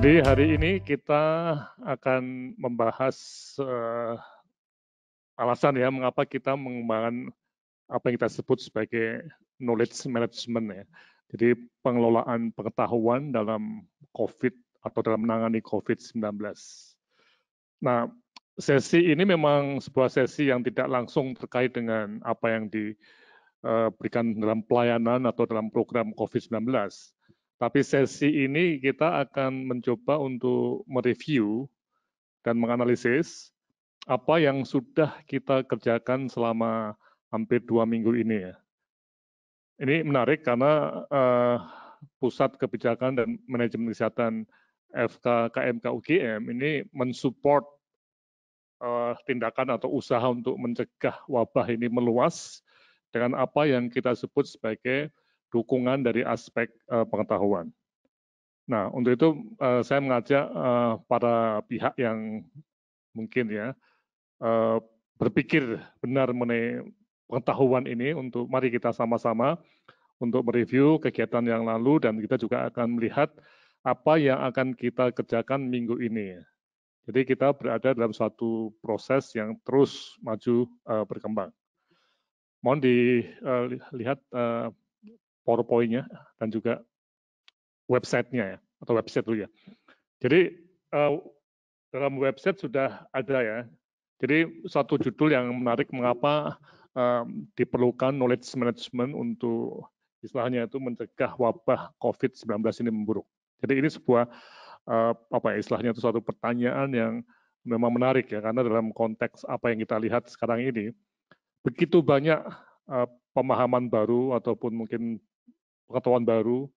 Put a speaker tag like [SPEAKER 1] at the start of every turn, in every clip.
[SPEAKER 1] Jadi hari ini kita akan membahas alasan ya mengapa kita mengembangkan apa yang kita sebut sebagai knowledge management ya. Jadi pengelolaan pengetahuan dalam COVID atau dalam menangani COVID-19. Nah, sesi ini memang sebuah sesi yang tidak langsung terkait dengan apa yang diberikan dalam pelayanan atau dalam program COVID-19. Tapi sesi ini kita akan mencoba untuk mereview dan menganalisis apa yang sudah kita kerjakan selama hampir 2 minggu ini ya. Ini menarik karena Pusat Kebijakan dan Manajemen Kesehatan FK KMK UGM ini mensupport tindakan atau usaha untuk mencegah wabah ini meluas dengan apa yang kita sebut sebagai dukungan dari aspek pengetahuan. Nah, untuk itu saya mengajak para pihak yang mungkin ya berpikir benar mengenai pengetahuan ini untuk mari kita sama-sama untuk mereview kegiatan yang lalu dan kita juga akan melihat apa yang akan kita kerjakan minggu ini. Jadi kita berada dalam suatu proses yang terus maju berkembang. Mohon dilihat PowerPoint-nya dan juga website-nya ya, atau website dulu ya. Jadi dalam website sudah ada ya. Jadi satu judul yang menarik mengapa diperlukan knowledge management untuk istilahnya itu mencegah wabah COVID-19 ini memburuk. Jadi ini sebuah apa ya istilahnya itu suatu pertanyaan yang memang menarik ya karena dalam konteks apa yang kita lihat sekarang ini begitu banyak pemahaman baru ataupun mungkin pengetahuan baru,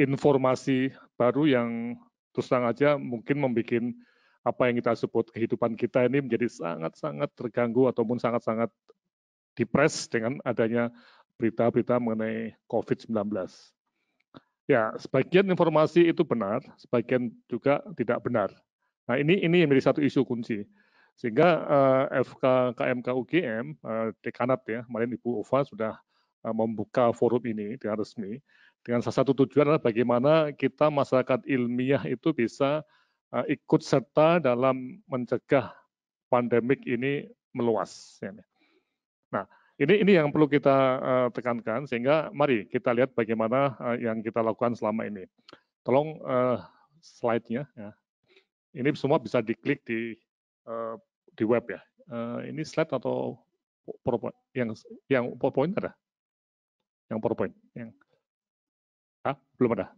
[SPEAKER 1] informasi baru yang terus terang aja mungkin membuat apa yang kita sebut kehidupan kita ini menjadi sangat-sangat terganggu ataupun sangat-sangat depres dengan adanya berita-berita mengenai COVID-19. Ya, sebagian informasi itu benar, sebagian juga tidak benar. Nah, ini yang menjadi satu isu kunci. Sehingga FK KMK UGM, dekanat ya, kemarin Ibu Ova sudah membuka forum ini dengan resmi, dengan salah satu tujuan adalah bagaimana kita masyarakat ilmiah itu bisa ikut serta dalam mencegah pandemik ini meluas. Nah, ini yang perlu kita tekankan, sehingga mari kita lihat bagaimana yang kita lakukan selama ini. Tolong slide-nya. Ya. Ini semua bisa diklik di web ya. Ini slide atau PowerPoint? Yang PowerPoint ada? Yang PowerPoint? Belum ada?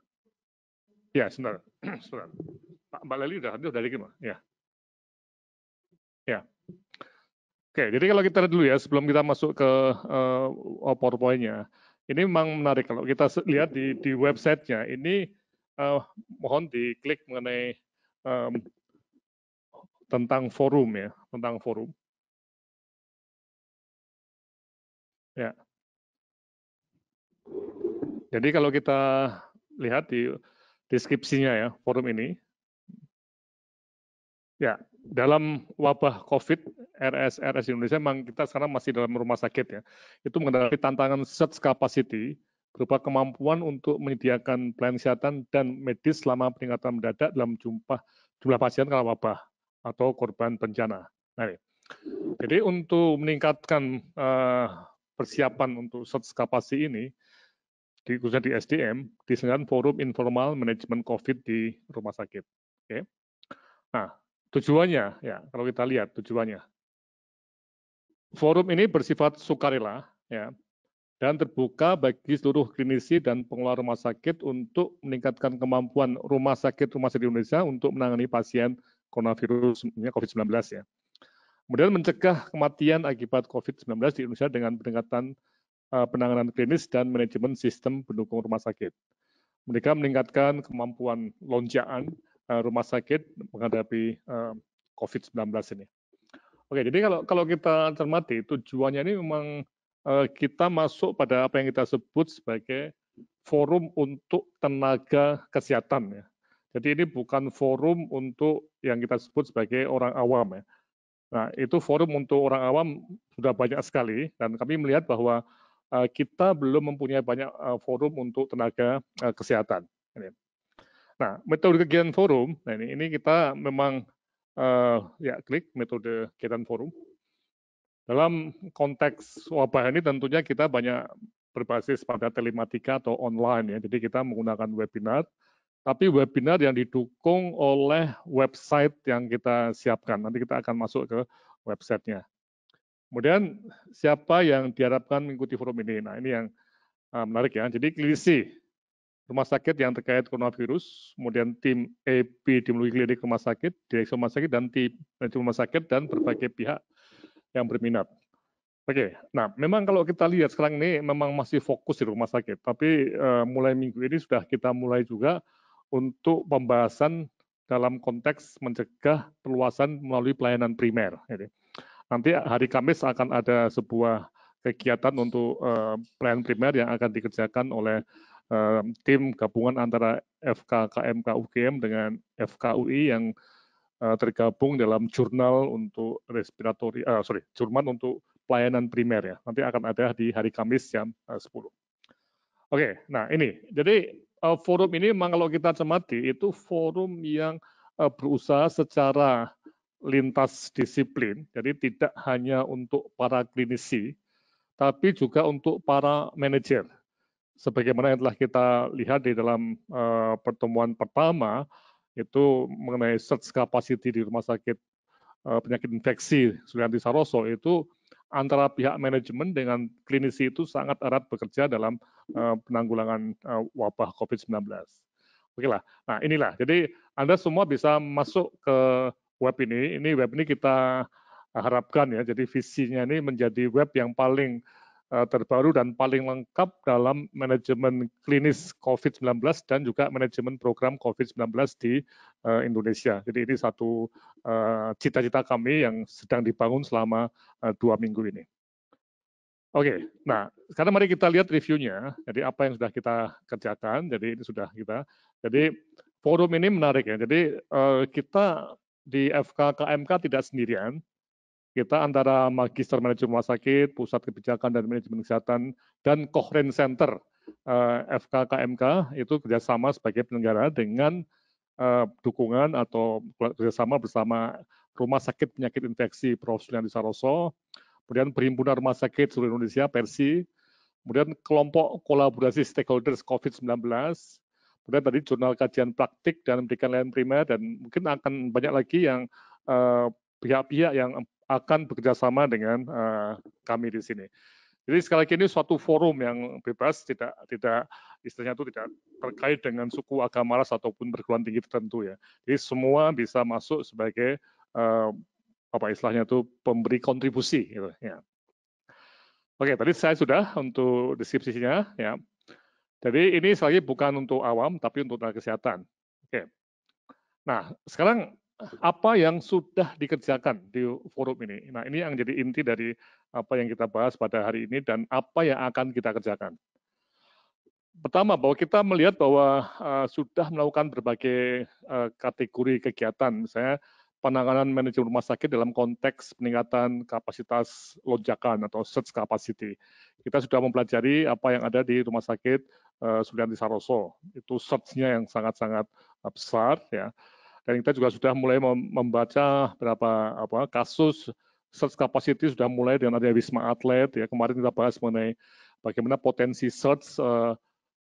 [SPEAKER 1] Ya, sebentar. Mbak Leli udah gimana? Ya. Ya. Oke, jadi kalau kita lihat dulu ya, sebelum kita masuk ke PowerPoint-nya, ini memang menarik kalau kita lihat di website-nya, ini mohon diklik mengenai tentang forum ya, tentang forum. Ya. Jadi kalau kita lihat di deskripsinya ya, forum ini, ya, dalam wabah COVID, RS Indonesia memang kita sekarang masih dalam rumah sakit ya. Itu menghadapi tantangan surge capacity berupa kemampuan untuk menyediakan pelayanan kesehatan dan medis selama peningkatan mendadak dalam jumlah pasien karena wabah atau korban bencana. Nah, jadi untuk meningkatkan persiapan untuk surge capacity ini, khususnya di SDM, diselenggarakan forum informal manajemen COVID di rumah sakit. Oke. Nah, tujuannya, ya kalau kita lihat tujuannya, forum ini bersifat sukarela, ya, dan terbuka bagi seluruh klinisi dan pengelola rumah sakit untuk meningkatkan kemampuan rumah sakit di Indonesia untuk menangani pasien coronavirus COVID-19 ya. Kemudian mencegah kematian akibat COVID-19 di Indonesia dengan peningkatan penanganan klinis dan manajemen sistem pendukung rumah sakit. Mereka meningkatkan kemampuan lonjakan rumah sakit menghadapi COVID-19 ini. Oke, jadi kalau kita cermati, tujuannya ini memang kita masuk pada apa yang kita sebut sebagai forum untuk tenaga kesehatan. Ya. Jadi ini bukan forum untuk yang kita sebut sebagai orang awam. Ya. Nah, itu forum untuk orang awam sudah banyak sekali, dan kami melihat bahwa kita belum mempunyai banyak forum untuk tenaga kesehatan. Nah, metode kegiatan forum, nah ini kita memang ya klik metode kegiatan forum. Dalam konteks wabah ini tentunya kita banyak berbasis pada telematika atau online ya. Jadi kita menggunakan webinar, tapi webinar yang didukung oleh website yang kita siapkan. Nanti kita akan masuk ke websitenya. Kemudian siapa yang diharapkan mengikuti forum ini? Nah ini yang menarik ya. Jadi klinisi rumah sakit yang terkait coronavirus, kemudian tim epidemiologi klinik rumah sakit, direksi rumah sakit, dan tim rumah sakit, dan berbagai pihak yang berminat. Oke, nah memang kalau kita lihat sekarang ini memang masih fokus di rumah sakit, tapi mulai minggu ini sudah kita mulai juga untuk pembahasan dalam konteks mencegah perluasan melalui pelayanan primer. Nanti hari Kamis akan ada sebuah kegiatan untuk pelayanan primer yang akan dikerjakan oleh tim gabungan antara FK-KMK UGM dengan FKUI yang tergabung dalam jurnal untuk jurnal untuk pelayanan primer ya. Nanti akan ada di hari Kamis jam 10. Oke, nah ini. Jadi forum ini memang kalau kita cermati itu forum yang berusaha secara lintas disiplin. Jadi tidak hanya untuk para klinisi, tapi juga untuk para manajer. Sebagaimana yang telah kita lihat di dalam pertemuan pertama, itu mengenai search capacity di rumah sakit penyakit infeksi Sulianti Saroso, itu antara pihak manajemen dengan klinisi itu sangat erat bekerja dalam penanggulangan wabah COVID-19. Oke lah, nah inilah, jadi Anda semua bisa masuk ke web ini. Ini web ini kita harapkan ya, jadi visinya ini menjadi web yang paling terbaru dan paling lengkap dalam manajemen klinis COVID-19 dan juga manajemen program COVID-19 di Indonesia. Jadi ini satu cita-cita kami yang sedang dibangun selama 2 minggu ini. Oke, nah sekarang mari kita lihat reviewnya. Jadi apa yang sudah kita kerjakan, jadi ini sudah kita. Jadi forum ini menarik ya, jadi kita di FK-KMK tidak sendirian, kita antara Magister Manajemen Rumah Sakit, Pusat Kebijakan dan Manajemen Kesehatan, dan Cochrane Center FK-KMK itu kerjasama sebagai penyelenggara dengan dukungan atau kerjasama bersama Rumah Sakit Penyakit Infeksi Prof. Sulianti Saroso, kemudian Perhimpunan Rumah Sakit seluruh Indonesia, PERSI, kemudian kelompok kolaborasi stakeholders COVID-19, kemudian tadi jurnal kajian praktik dan pendidikan layanan primer, dan mungkin akan banyak lagi yang pihak-pihak yang akan bekerja sama dengan kami di sini. Jadi sekali lagi ini suatu forum yang bebas, tidak istilahnya itu tidak terkait dengan suku, agama, ras ataupun perguruan tinggi tertentu ya. Jadi semua bisa masuk sebagai apa istilahnya itu pemberi kontribusi gitu ya. Oke, tadi saya sudah untuk deskripsinya ya. Jadi ini sekali lagi bukan untuk awam tapi untuk tenaga kesehatan. Oke. Nah, sekarang apa yang sudah dikerjakan di forum ini? Nah, ini yang jadi inti dari apa yang kita bahas pada hari ini dan apa yang akan kita kerjakan. Pertama, bahwa kita melihat bahwa sudah melakukan berbagai kategori kegiatan, misalnya penanganan manajemen rumah sakit dalam konteks peningkatan kapasitas lonjakan atau surge capacity. Kita sudah mempelajari apa yang ada di rumah sakit Sulianti Saroso. Itu surge-nya yang sangat-sangat besar ya. Dan kita juga sudah mulai membaca beberapa kasus surge capacity sudah mulai dengan adanya Wisma Atlet ya. Kemarin kita bahas mengenai bagaimana potensi surge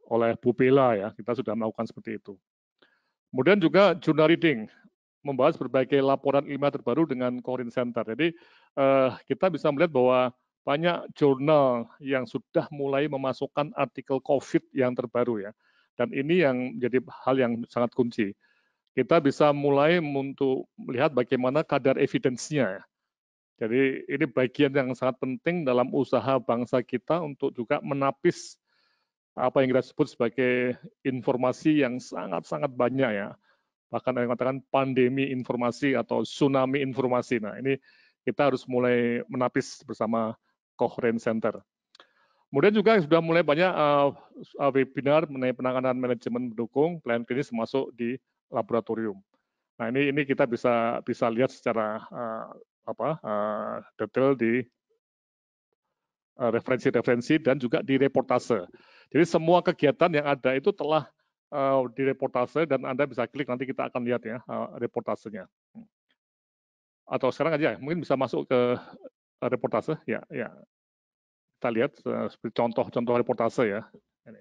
[SPEAKER 1] oleh Bu Bella ya. Kita sudah melakukan seperti itu. Kemudian juga journal reading, membahas berbagai laporan ilmiah terbaru dengan Cochrane Center. Jadi kita bisa melihat bahwa banyak jurnal yang sudah mulai memasukkan artikel COVID yang terbaru ya. Dan ini yang menjadi hal yang sangat kunci. Kita bisa mulai untuk melihat bagaimana kadar evidence-nya. Jadi ini bagian yang sangat penting dalam usaha bangsa kita untuk juga menapis apa yang kita sebut sebagai informasi yang sangat-sangat banyak ya. Bahkan yang mengatakan pandemi informasi atau tsunami informasi. Nah ini kita harus mulai menapis bersama Cochrane Center. Kemudian juga sudah mulai banyak webinar mengenai penanganan manajemen mendukung pelayanan klinis masuk di laboratorium. Nah ini kita bisa lihat secara detail di referensi-referensi dan juga di reportase. Jadi semua kegiatan yang ada itu telah di reportase dan Anda bisa klik, nanti kita akan lihat ya reportasenya. Atau sekarang aja, mungkin bisa masuk ke reportase, ya. Kita lihat seperti contoh-contoh reportase ya. Ini.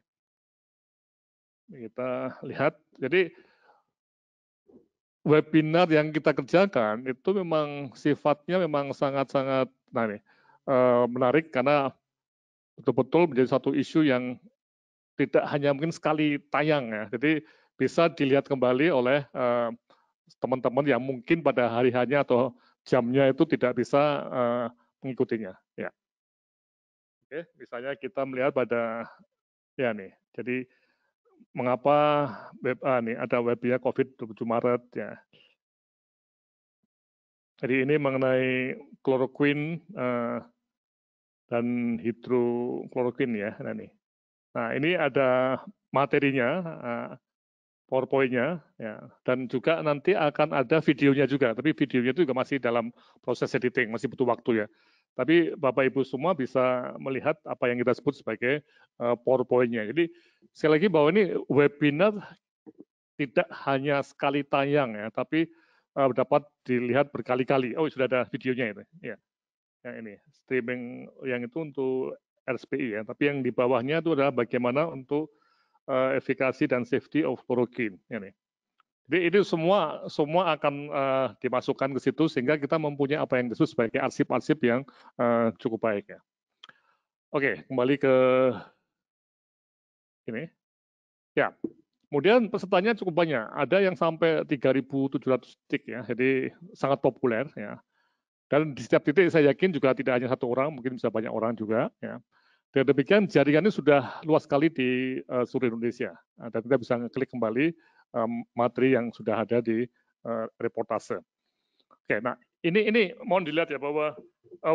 [SPEAKER 1] Kita lihat, jadi webinar yang kita kerjakan itu memang sifatnya memang sangat-sangat menarik karena betul-betul menjadi satu isu yang tidak hanya mungkin sekali tayang ya. Jadi bisa dilihat kembali oleh teman-teman yang mungkin pada hari-harinya atau jamnya itu tidak bisa mengikutinya. Ya. Oke, misalnya kita melihat pada ya nih. Jadi mengapa ada webinar COVID-27 Maret ya. Jadi ini mengenai kloroquine dan hidrokloroquine ya. Nah ini ada materinya, PowerPoint-nya, ya. Dan juga nanti akan ada videonya juga, tapi videonya itu juga masih dalam proses editing, masih butuh waktu ya. Tapi Bapak Ibu semua bisa melihat apa yang kita sebut sebagai PowerPoint-nya. Jadi sekali lagi bahwa ini webinar tidak hanya sekali tayang ya, tapi dapat dilihat berkali-kali. Oh sudah ada videonya itu, ya. Yang ini streaming yang itu untuk RSPI ya, tapi yang di bawahnya itu adalah bagaimana untuk efikasi dan safety of chloroquine. Ini. Jadi itu semua akan dimasukkan ke situ sehingga kita mempunyai apa yang disebut sebagai arsip-arsip yang cukup baik ya. Oke, kembali ke ini. Ya, kemudian pesertanya cukup banyak. Ada yang sampai 3.700 titik ya, jadi sangat populer ya. Dan di setiap titik saya yakin juga tidak hanya satu orang, mungkin bisa banyak orang juga ya. Dan demikian jaringannya sudah luas sekali di seluruh Indonesia. Dan kita bisa ngeklik kembali materi yang sudah ada di reportase. Oke, nah ini mohon dilihat ya bahwa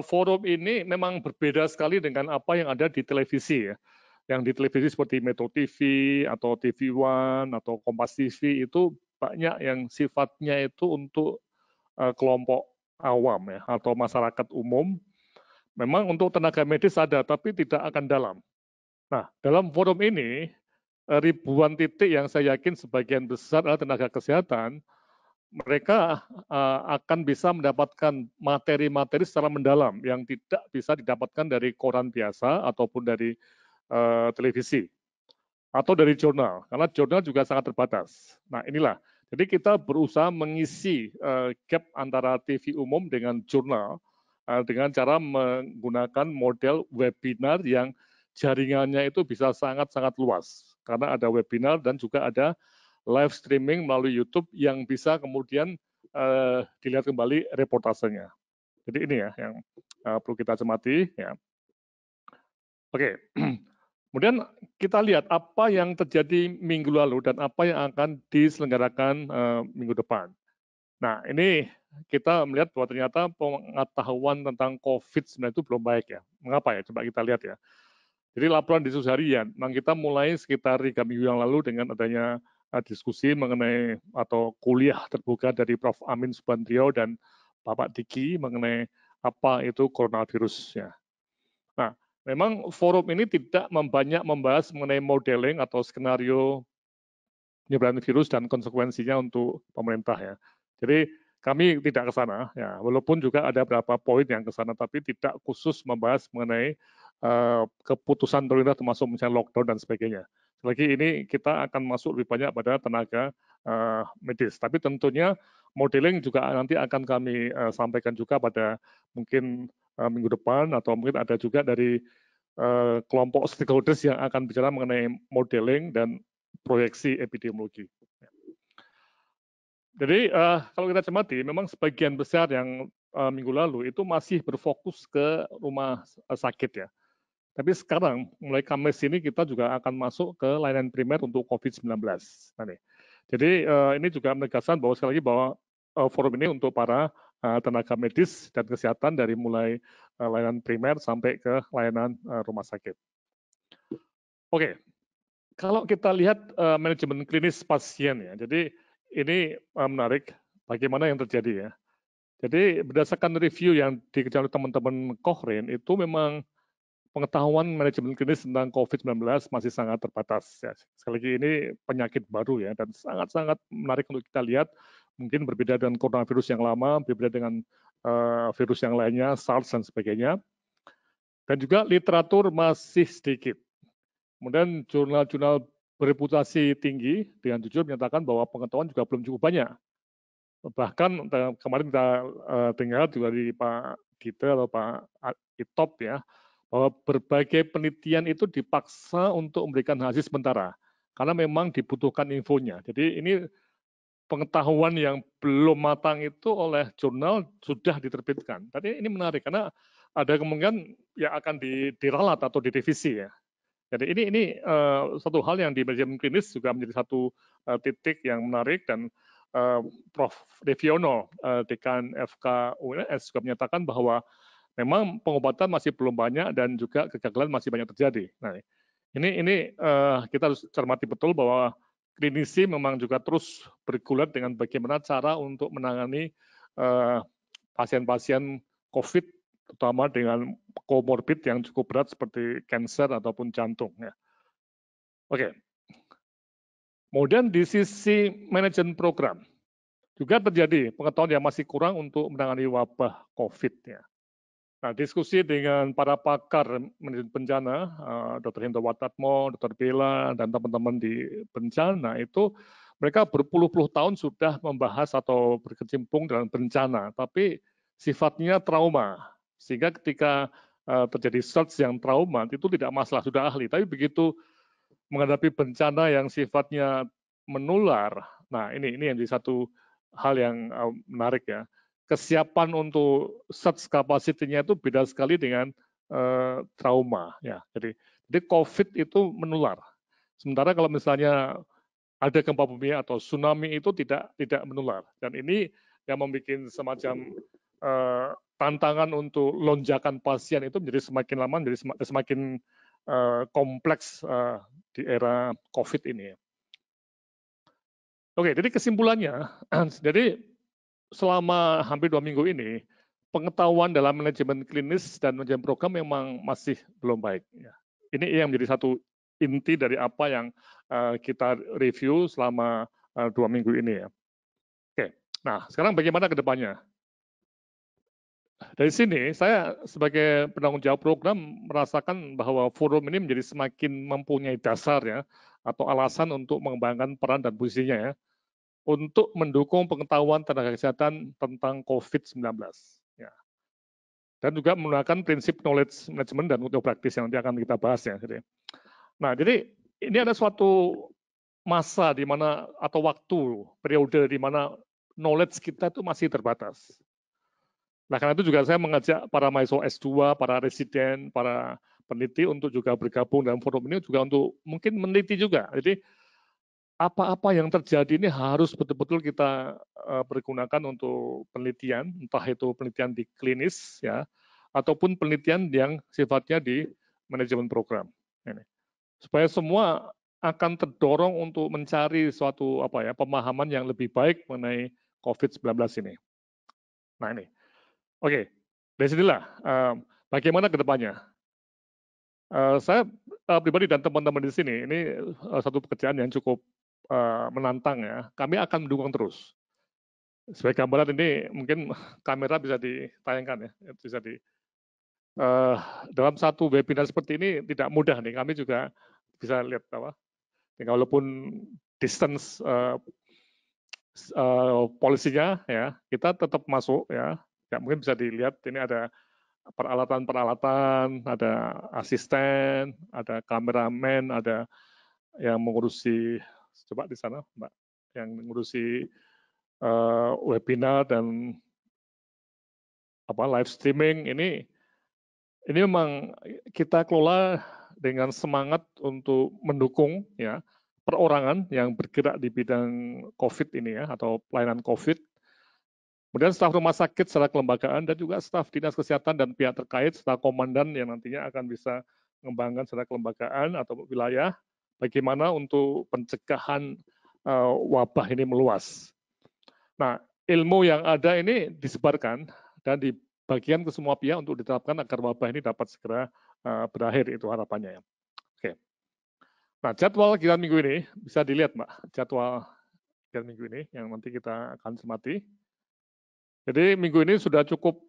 [SPEAKER 1] forum ini memang berbeda sekali dengan apa yang ada di televisi ya. Yang di televisi seperti Metro TV atau TV One atau Kompas TV itu banyak yang sifatnya itu untuk kelompok awam ya atau masyarakat umum. Memang untuk tenaga medis ada, tapi tidak akan dalam. Nah, dalam forum ini, ribuan titik yang saya yakin sebagian besar adalah tenaga kesehatan, mereka akan bisa mendapatkan materi-materi secara mendalam yang tidak bisa didapatkan dari koran biasa ataupun dari televisi atau dari jurnal, karena jurnal juga sangat terbatas. Nah, inilah. Jadi kita berusaha mengisi gap antara TV umum dengan jurnal dengan cara menggunakan model webinar yang jaringannya itu bisa sangat-sangat luas. Karena ada webinar dan juga ada live streaming melalui YouTube yang bisa kemudian dilihat kembali reportasenya. Jadi ini ya yang perlu kita cermati. Ya. Oke, kemudian kita lihat apa yang terjadi minggu lalu dan apa yang akan diselenggarakan minggu depan. Nah, ini kita melihat bahwa ternyata pengetahuan tentang COVID-19 itu belum baik ya. Mengapa ya? Coba kita lihat ya. Jadi laporan diskusi harian, memang kita mulai sekitar 3 minggu yang lalu dengan adanya diskusi mengenai atau kuliah terbuka dari Prof. Amin Subandrio dan Bapak Diki mengenai apa itu coronavirus ya. Nah, memang forum ini tidak banyak membahas mengenai modeling atau skenario penyebaran virus dan konsekuensinya untuk pemerintah ya. Jadi kami tidak ke sana ya, walaupun juga ada beberapa poin yang ke sana, tapi tidak khusus membahas mengenai keputusan pemerintah termasuk misalnya lockdown dan sebagainya. Lagi ini kita akan masuk lebih banyak pada tenaga medis, tapi tentunya modeling juga nanti akan kami sampaikan juga pada mungkin minggu depan atau mungkin ada juga dari kelompok stakeholders yang akan bicara mengenai modeling dan proyeksi epidemiologi. Jadi kalau kita cermati, memang sebagian besar yang minggu lalu itu masih berfokus ke rumah sakit ya. Tapi sekarang mulai Kamis ini kita juga akan masuk ke layanan primer untuk COVID-19. Nah, jadi ini juga menegaskan bahwa sekali lagi bahwa forum ini untuk para tenaga medis dan kesehatan dari mulai layanan primer sampai ke layanan rumah sakit. Oke, kalau kita lihat manajemen klinis pasien ya, jadi ini menarik bagaimana yang terjadi ya. Jadi berdasarkan review yang dikerjakan oleh teman-teman Cochrane itu memang pengetahuan manajemen klinis tentang COVID-19 masih sangat terbatas. Ya. Sekali lagi ini penyakit baru ya, dan sangat-sangat menarik untuk kita lihat. Mungkin berbeda dengan coronavirus yang lama, berbeda dengan virus yang lainnya, SARS dan sebagainya. Dan juga literatur masih sedikit. Kemudian jurnal-jurnal bereputasi tinggi dengan jujur menyatakan bahwa pengetahuan juga belum cukup banyak. Bahkan kemarin kita dengar juga dari Pak Gita atau Pak Itop ya, bahwa berbagai penelitian itu dipaksa untuk memberikan hasil sementara karena memang dibutuhkan infonya. Jadi ini pengetahuan yang belum matang itu oleh jurnal sudah diterbitkan. Tapi ini menarik karena ada kemungkinan yang akan diralat atau direvisi ya. Jadi ini satu hal yang di manajemen klinis juga menjadi satu titik yang menarik, dan Prof. Deviono, Dekan FK UNS juga menyatakan bahwa memang pengobatan masih belum banyak dan juga kegagalan masih banyak terjadi. Nah, ini kita harus cermati betul bahwa klinisi memang juga terus bergulat dengan bagaimana cara untuk menangani pasien-pasien COVID, terutama dengan komorbid yang cukup berat seperti kanker ataupun jantung. Ya. Oke. Kemudian di sisi manajemen program juga terjadi pengetahuan yang masih kurang untuk menangani wabah COVID. Ya. Nah, diskusi dengan para pakar manajemen bencana, Dr. Hendro Watatmo, Dr. Bella, dan teman-teman di bencana itu, mereka berpuluh-puluh tahun sudah membahas atau berkecimpung dalam bencana, tapi sifatnya trauma. Sehingga ketika terjadi search yang trauma, itu tidak masalah, sudah ahli. Tapi begitu menghadapi bencana yang sifatnya menular, nah ini yang jadi satu hal yang menarik ya. Kesiapan untuk search capacity-nya itu beda sekali dengan trauma ya. Jadi COVID itu menular. Sementara kalau misalnya ada gempa bumi atau tsunami itu tidak menular. Dan ini yang membuat semacam tantangan untuk lonjakan pasien itu menjadi semakin lama, menjadi semakin kompleks di era COVID ini. Oke, jadi kesimpulannya, jadi selama hampir 2 minggu ini, pengetahuan dalam manajemen klinis dan manajemen program memang masih belum baik. Ini yang menjadi satu inti dari apa yang kita review selama 2 minggu ini ya. Oke, nah sekarang bagaimana ke depannya? Dari sini saya sebagai penanggung jawab program merasakan bahwa forum ini menjadi semakin mempunyai dasar ya, atau alasan untuk mengembangkan peran dan fungsinya ya, untuk mendukung pengetahuan tenaga kesehatan tentang COVID-19. Ya. Dan juga menggunakan prinsip knowledge management dan untuk praktis yang nanti akan kita bahas ya. Nah, jadi ini ada suatu masa di mana atau waktu periode di mana knowledge kita itu masih terbatas. Nah, karena itu juga saya mengajak para mahasiswa S2, para residen, para peneliti untuk juga bergabung dalam forum ini juga untuk mungkin meneliti juga. Jadi apa-apa yang terjadi ini harus betul-betul kita pergunakan untuk penelitian, entah itu penelitian di klinis ya, ataupun penelitian yang sifatnya di manajemen program. Ini. Supaya semua akan terdorong untuk mencari suatu pemahaman yang lebih baik mengenai COVID-19 ini. Nah ini. Oke, dari sinilah bagaimana ke depannya. Saya pribadi dan teman-teman di sini, ini satu pekerjaan yang cukup menantang ya. Kami akan mendukung terus. Sebagai gambaran ini mungkin kamera bisa ditayangkan ya, bisa dalam satu webinar seperti ini tidak mudah nih. Kami juga bisa lihat walaupun distance polisinya ya, kita tetap masuk ya. Ya mungkin bisa dilihat ini ada peralatan-peralatan, ada asisten, ada kameramen, ada yang mengurusi, coba di sana Mbak, yang mengurusi webinar dan live streaming. Ini memang kita kelola dengan semangat untuk mendukung ya perorangan yang bergerak di bidang COVID ini ya, atau pelayanan COVID. Kemudian staf rumah sakit secara kelembagaan dan juga staf dinas kesehatan dan pihak terkait serta komandan yang nantinya akan bisa mengembangkan secara kelembagaan atau wilayah bagaimana untuk pencegahan wabah ini meluas. Nah, ilmu yang ada ini disebarkan dan bagian ke semua pihak untuk diterapkan agar wabah ini dapat segera berakhir, itu harapannya ya. Oke. Nah, jadwal kegiatan minggu ini bisa dilihat, Mbak, jadwal kegiatan minggu ini yang nanti kita akan cermati. Jadi minggu ini sudah cukup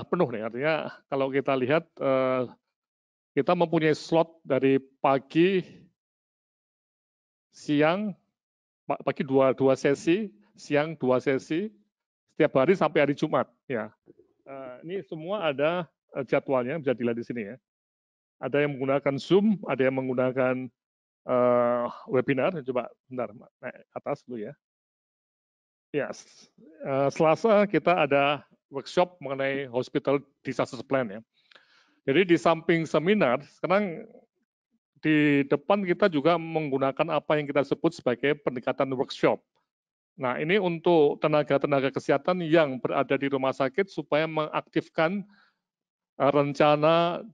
[SPEAKER 1] penuh nih, artinya kalau kita lihat kita mempunyai slot dari pagi, siang, pagi dua sesi, siang 2 sesi, setiap hari sampai hari Jumat. Ya, ini semua ada jadwalnya, bisa dilihat di sini ya. Ada yang menggunakan Zoom, ada yang menggunakan webinar. Coba bentar, naik atas dulu ya. Ya, Selasa kita ada workshop mengenai hospital disaster plan ya. Jadi di samping seminar, sekarang di depan kita juga menggunakan apa yang kita sebut sebagai pendekatan workshop. Nah, ini untuk tenaga-tenaga kesehatan yang berada di rumah sakit supaya mengaktifkan rencana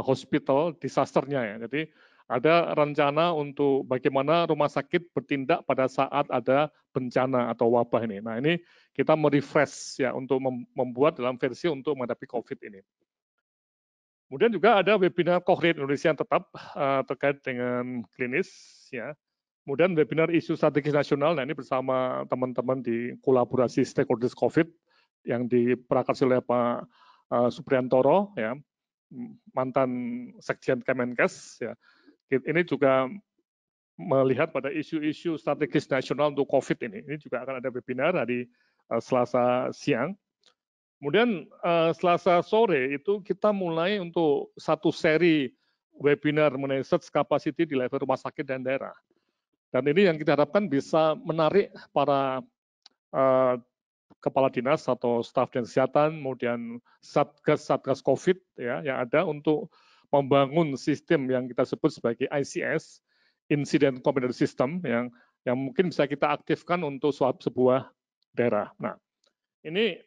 [SPEAKER 1] hospital disasternya ya. Jadi ada rencana untuk bagaimana rumah sakit bertindak pada saat ada bencana atau wabah ini. Nah, ini kita merefresh ya untuk membuat dalam versi untuk menghadapi COVID ini. Kemudian juga ada webinar Cochlear Indonesia yang tetap terkait dengan klinis ya. Kemudian webinar isu strategis nasional, nah ini bersama teman-teman di kolaborasi stakeholders COVID yang diprakarsai oleh Pak Supriantoro ya, mantan Sekjen Kemenkes ya. Ini juga melihat pada isu-isu strategis nasional untuk COVID ini. Ini juga akan ada webinar hari Selasa siang. Kemudian Selasa sore itu kita mulai untuk satu seri webinar mengenai search capacity di level rumah sakit dan daerah. Dan ini yang kita harapkan bisa menarik para kepala dinas atau staf dan kesehatan, kemudian satgas COVID ya yang ada untuk membangun sistem yang kita sebut sebagai ICS, Incident Command System, yang mungkin bisa kita aktifkan untuk sebuah daerah. Nah, ini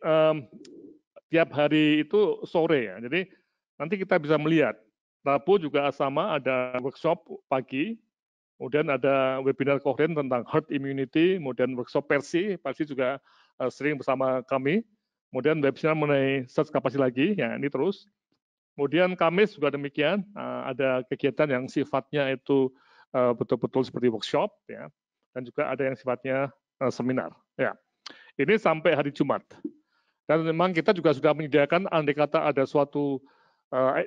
[SPEAKER 1] tiap hari itu sore ya, jadi nanti kita bisa melihat. Rabu juga sama, ada workshop pagi, kemudian ada webinar Cochlear tentang herd immunity, kemudian workshop Persi juga sering bersama kami. Kemudian webinar mengenai search capacity lagi, ya ini terus. Kemudian Kamis juga demikian, ada kegiatan yang sifatnya itu betul-betul seperti workshop, ya, dan juga ada yang sifatnya seminar. Ya, ini sampai hari Jumat. Dan memang kita juga sudah menyediakan, andai kata ada suatu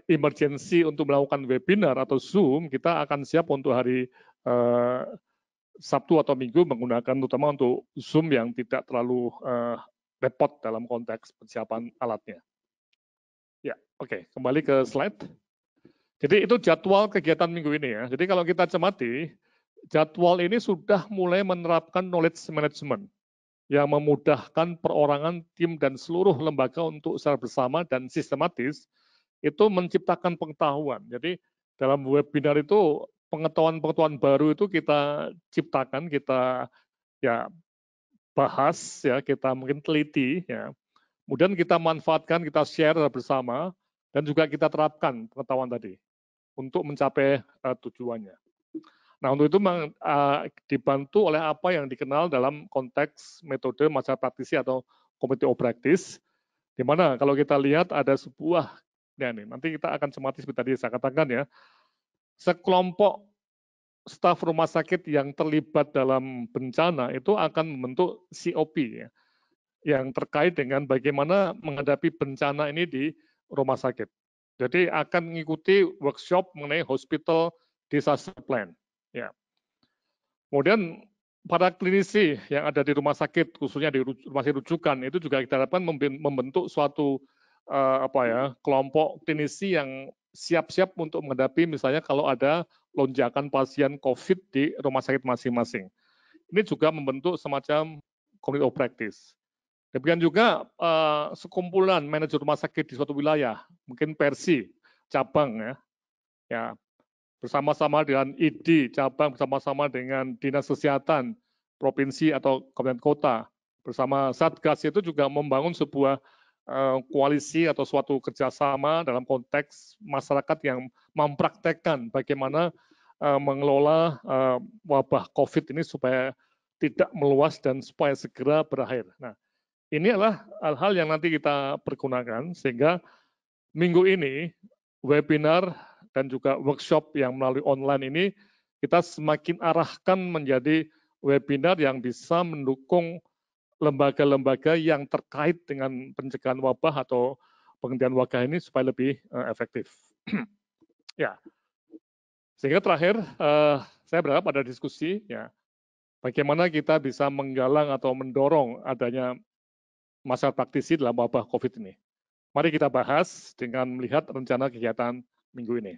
[SPEAKER 1] emergency untuk melakukan webinar atau Zoom, kita akan siap untuk hari Sabtu atau Minggu menggunakan terutama untuk Zoom yang tidak terlalu repot dalam konteks persiapan alatnya. Ya, oke, kembali ke slide. Jadi itu jadwal kegiatan minggu ini ya. Jadi kalau kita cermati, jadwal ini sudah mulai menerapkan knowledge management yang memudahkan perorangan tim dan seluruh lembaga untuk secara bersama dan sistematis itu menciptakan pengetahuan. Jadi dalam webinar itu pengetahuan-pengetahuan baru itu kita ciptakan, kita ya bahas ya, kita mungkin teliti ya. Kemudian kita manfaatkan, kita share bersama dan juga kita terapkan pengetahuan tadi untuk mencapai tujuannya. Nah, untuk itu dibantu oleh apa yang dikenal dalam konteks metode masyarakat praktisi atau community of practice, di mana kalau kita lihat ada sebuah, ya nih, nanti kita akan cermati seperti tadi saya katakan ya, sekelompok staf rumah sakit yang terlibat dalam bencana itu akan membentuk COP ya, yang terkait dengan bagaimana menghadapi bencana ini di rumah sakit. Jadi akan mengikuti workshop mengenai hospital disaster plan. Ya. Kemudian para klinisi yang ada di rumah sakit, khususnya di rumah sakit rujukan, itu juga kita harapkan membentuk suatu kelompok klinisi yang siap-siap untuk menghadapi misalnya kalau ada lonjakan pasien COVID di rumah sakit masing-masing. Ini juga membentuk semacam community of practice. Demikian juga sekumpulan manajer rumah sakit di suatu wilayah, mungkin Persi, cabang ya bersama-sama dengan ID, cabang bersama-sama dengan Dinas Kesehatan, Provinsi atau Kabupaten Kota, bersama Satgas itu juga membangun sebuah koalisi atau suatu kerjasama dalam konteks masyarakat yang mempraktekkan bagaimana mengelola wabah COVID ini supaya tidak meluas dan supaya segera berakhir. Nah, Ini adalah hal-hal yang nanti kita pergunakan sehingga minggu ini webinar dan juga workshop yang melalui online ini kita semakin arahkan menjadi webinar yang bisa mendukung lembaga-lembaga yang terkait dengan pencegahan wabah atau pengendalian wabah ini supaya lebih efektif. Ya, sehingga terakhir saya berharap ada diskusi ya, bagaimana kita bisa menggalang atau mendorong adanya masalah praktisi dalam wabah COVID ini. Mari kita bahas dengan melihat rencana kegiatan minggu ini.